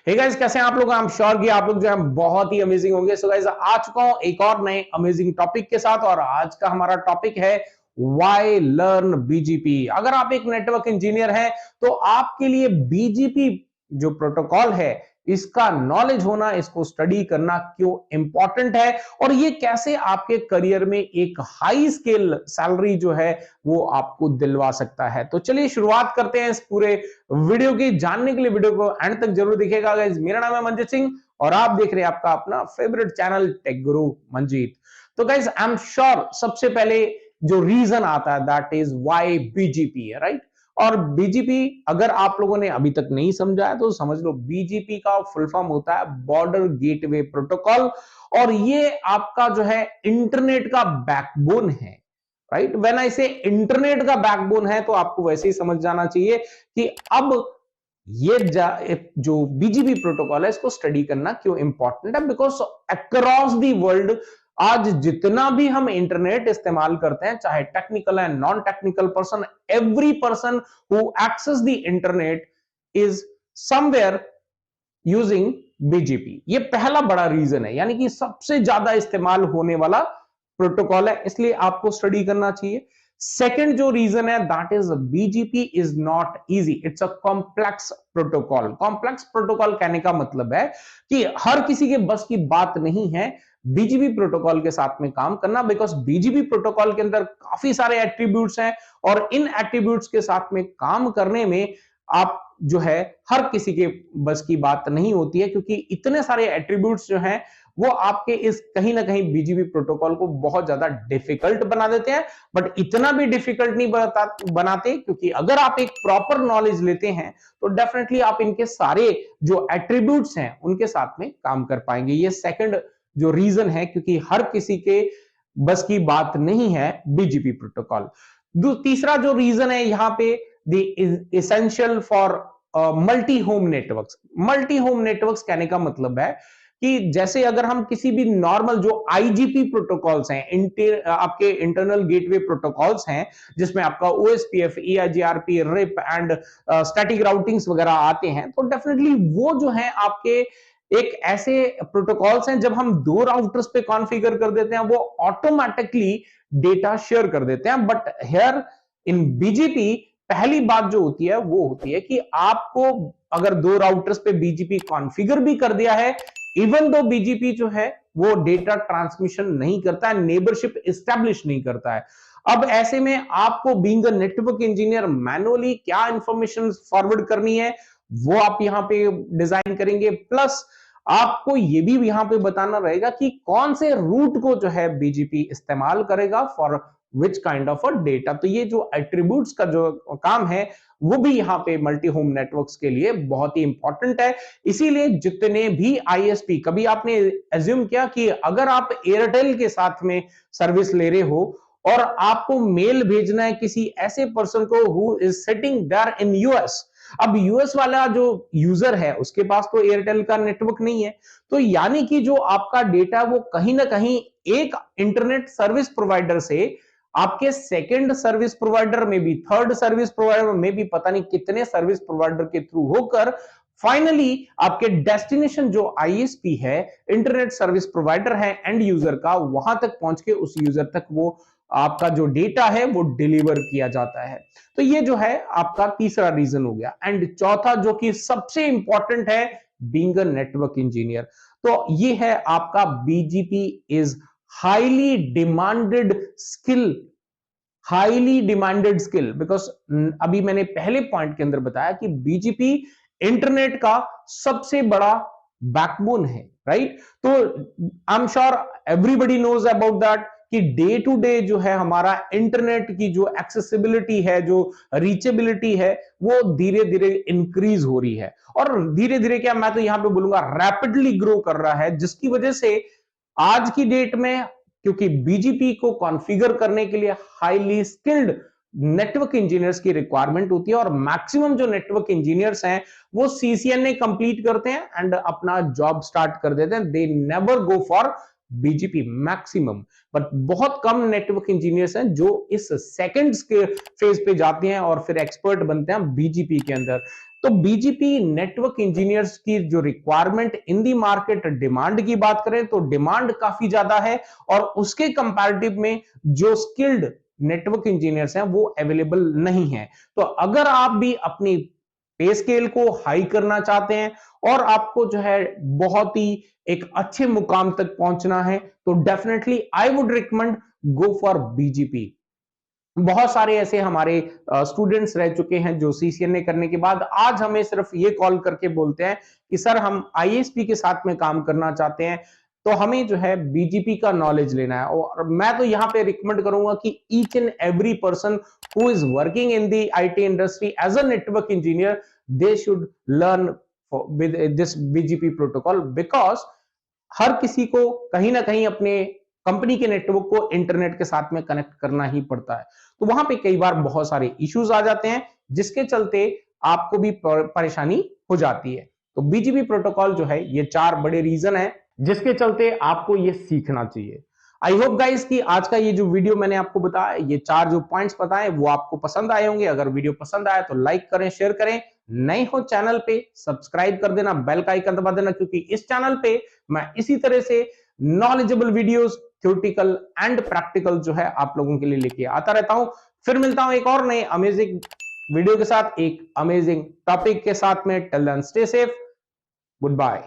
Hey guys, कैसे हैं आप लोग? आई एम श्योर कि आप लोग जो है बहुत ही अमेजिंग होंगे। सो गाइस, आ चुका हूं एक और नए अमेजिंग टॉपिक के साथ, और आज का हमारा टॉपिक है व्हाई लर्न बीजीपी। अगर आप एक नेटवर्क इंजीनियर हैं तो आपके लिए बीजीपी जो प्रोटोकॉल है इसका नॉलेज होना, इसको स्टडी करना क्यों इंपॉर्टेंट है, और ये कैसे आपके करियर में एक हाई स्केल सैलरी जो है वो आपको दिलवा सकता है। तो चलिए शुरुआत करते हैं इस पूरे वीडियो की। जानने के लिए वीडियो को एंड तक जरूर देखिएगा गाइस। मेरा नाम है मंजीत सिंह और आप देख रहे हैं आपका अपना फेवरेट चैनल टेक गुरु मंजीत। तो गाइस, आई एम श्योर सबसे पहले जो रीजन आता है दैट इज व्हाई बीजीपी है, राइट। और बीजीपी अगर आप लोगों ने अभी तक नहीं समझा है तो समझ लो, बीजीपी का फुल फॉर्म होता है बॉर्डर गेटवे प्रोटोकॉल, और ये आपका जो है इंटरनेट का बैकबोन है, राइट। व्हेन आई से इंटरनेट का बैकबोन है तो आपको वैसे ही समझ जाना चाहिए कि अब ये जो बीजीपी प्रोटोकॉल है इसको स्टडी करना क्यों इंपॉर्टेंट है। बिकॉज अक्रॉस द वर्ल्ड आज जितना भी हम इंटरनेट इस्तेमाल करते हैं, चाहे टेक्निकल है non technical person, every person who access the internet is somewhere using BGP. ये पहला बड़ा रीजन है, यानी कि सबसे ज्यादा इस्तेमाल होने वाला प्रोटोकॉल है, इसलिए आपको स्टडी करना चाहिए। सेकंड जो रीजन है that is BGP is not easy, it's a complex protocol. Complex protocol कहने का मतलब है कि हर किसी के बस की बात नहीं है बीजीपी प्रोटोकॉल के साथ में काम करना, बिकॉज बीजीपी प्रोटोकॉल के अंदर काफी सारे एट्रीब्यूट्स हैं, और इन एट्रीब्यूट्स के साथ में काम करने में आप जो है हर किसी के बस की बात नहीं होती है, क्योंकि इतने सारे एट्रीब्यूट्स जो हैं वो आपके इस कहीं ना कहीं बीजीपी प्रोटोकॉल को बहुत ज्यादा डिफिकल्ट बना देते हैं। बट इतना भी डिफिकल्ट नहीं बनाते, क्योंकि अगर आप एक प्रॉपर नॉलेज लेते हैं तो डेफिनेटली आप इनके सारे जो एट्रीब्यूट्स हैं उनके साथ में काम कर पाएंगे। ये सेकंड जो रीजन है, क्योंकि हर किसी के बस की बात नहीं है बीजीपी प्रोटोकॉल। तीसरा जो रीजन है यहाँ पे, the essential for multi home networks. Multi home networks कहने का मतलब है कि जैसे अगर हम किसी भी नॉर्मल जो आईजीपी प्रोटोकॉल्स हैं, आपके इंटरनल गेटवे प्रोटोकॉल्स हैं, जिसमें आपका OSPF, EIGRP, RIP and static routings वगैरह आते हैं, तो डेफिनेटली वो जो है आपके एक ऐसे प्रोटोकॉल्स हैं जब हम दो राउटर्स पे कॉन्फ़िगर कर देते हैं वो ऑटोमेटिकली डेटा शेयर कर देते हैं। बट हियर इन बीजीपी पहली बात जो होती है वो होती है कि आपको अगर दो राउटर्स पे बीजीपी कॉन्फ़िगर भी कर दिया है, इवन दो बीजीपी जो है वो डेटा ट्रांसमिशन नहीं करता है, नेबरशिप एस्टैब्लिश नहीं करता है। अब ऐसे में आपको being a network engineer manually क्या इंफॉर्मेशन फॉरवर्ड करनी है वो आप यहां पे डिजाइन करेंगे, प्लस आपको ये भी यहां पे बताना रहेगा कि कौन से रूट को जो है बीजीपी इस्तेमाल करेगा for which kind of a data. तो ये जो एट्रीब्यूट्स का जो काम है वो भी यहाँ पे मल्टी होम नेटवर्क्स के लिए बहुत ही इंपॉर्टेंट है। इसीलिए जितने भी आईएसपी, कभी आपने एज्यूम किया कि अगर आप एयरटेल के साथ में सर्विस ले रहे हो और आपको मेल भेजना है किसी ऐसे पर्सन को who is sitting there in US, अब यूएस वाला जो यूजर है उसके पास तो एयरटेल का नेटवर्क नहीं है, तो यानी कि जो आपका डेटा वो कहीं ना कहीं एक इंटरनेट सर्विस प्रोवाइडर से आपके सेकंड सर्विस प्रोवाइडर में भी, थर्ड सर्विस प्रोवाइडर में भी, पता नहीं कितने सर्विस प्रोवाइडर के थ्रू होकर फाइनली आपके डेस्टिनेशन जो आईएसपी है, इंटरनेट सर्विस प्रोवाइडर है, एंड यूजर का, वहां तक पहुंच के उस यूजर तक वो आपका जो डेटा है वो डिलीवर किया जाता है। तो ये जो है आपका तीसरा रीजन हो गया। एंड चौथा जो कि सबसे इंपॉर्टेंट है बीइंग अ नेटवर्क इंजीनियर, तो ये है आपका BGP is highly demanded skill. Highly demanded skill because अभी मैंने पहले पॉइंट के अंदर बताया कि बीजीपी इंटरनेट का सबसे बड़ा बैकबोन है, राइट। तो I am sure everybody knows about that कि डे टू डे जो है हमारा इंटरनेट की जो एक्सेसिबिलिटी है, जो रीचेबिलिटी है, वो धीरे धीरे इंक्रीज हो रही है, और धीरे धीरे क्या, मैं तो यहां पे बोलूंगा रैपिडली ग्रो कर रहा है, जिसकी वजह से आज की डेट में, क्योंकि बीजीपी को कॉन्फ़िगर करने के लिए हाईली स्किल्ड नेटवर्क इंजीनियर्स की रिक्वायरमेंट होती है, और मैक्सिमम जो नेटवर्क इंजीनियर्स हैं वो सीसीएनए कंप्लीट करते हैं एंड अपना जॉब स्टार्ट कर देते हैं। They never go for BGP maximum, but बहुत कम नेटवर्क इंजीनियर्स हैं जो इस सेकंड्स के फेज पे जाते हैं और फिर एक्सपर्ट बनते हैं बीजीपी के अंदर। तो बीजीपी नेटवर्क इंजीनियर्स की जो requirement in the market demand की बात करें तो डिमांड काफी ज्यादा है, और उसके कंपैरेटिव में जो स्किल्ड नेटवर्क इंजीनियर्स हैं वो अवेलेबल नहीं है। तो अगर आप भी अपनी पे स्केल को हाई करना चाहते हैं और आपको जो है बहुत ही एक अच्छे मुकाम तक पहुंचना है, तो definitely I would recommend go for BGP. बहुत सारे ऐसे हमारे स्टूडेंट्स रह चुके हैं जो सीसीएनए करने के बाद आज हमें सिर्फ ये कॉल करके बोलते हैं कि सर हम आईएसपी के साथ में काम करना चाहते हैं, तो हमें जो है बीजीपी का नॉलेज लेना है। और मैं तो यहां पे रिकमेंड करूंगा कि each and every person who is working in the IT industry as a network engineer, they should learn with this BGP protocol, because हर किसी को कहीं ना कहीं अपने कंपनी के नेटवर्क को इंटरनेट के साथ में कनेक्ट करना ही पड़ता है। तो वहां पे कई बार बहुत सारे इश्यूज आ जाते हैं जिसके चलते आपको भी परेशानी हो जाती है। तो बीजीपी प्रोटोकॉल जो है, ये 4 बड़े रीजन है जिसके चलते आपको ये सीखना चाहिए। आई होप गाइस कि आज का ये जो वीडियो मैंने आपको बताया, ये 4 जो पॉइंट्स बताए वो आपको पसंद आए होंगे। अगर वीडियो पसंद आया तो लाइक करें, शेयर करें, नए हो चैनल पे सब्सक्राइब कर देना, बेल का आइकन दबा देना, क्योंकि इस चैनल पे मैं इसी तरह से knowledgeable videos, theoretical and practical जो है आप लोगों के लिए लेके आता रहता हूं। फिर मिलता हूं एक और नए अमेजिंग वीडियो के साथ, एक अमेजिंग टॉपिक के साथ में। Till then stay safe, good bye.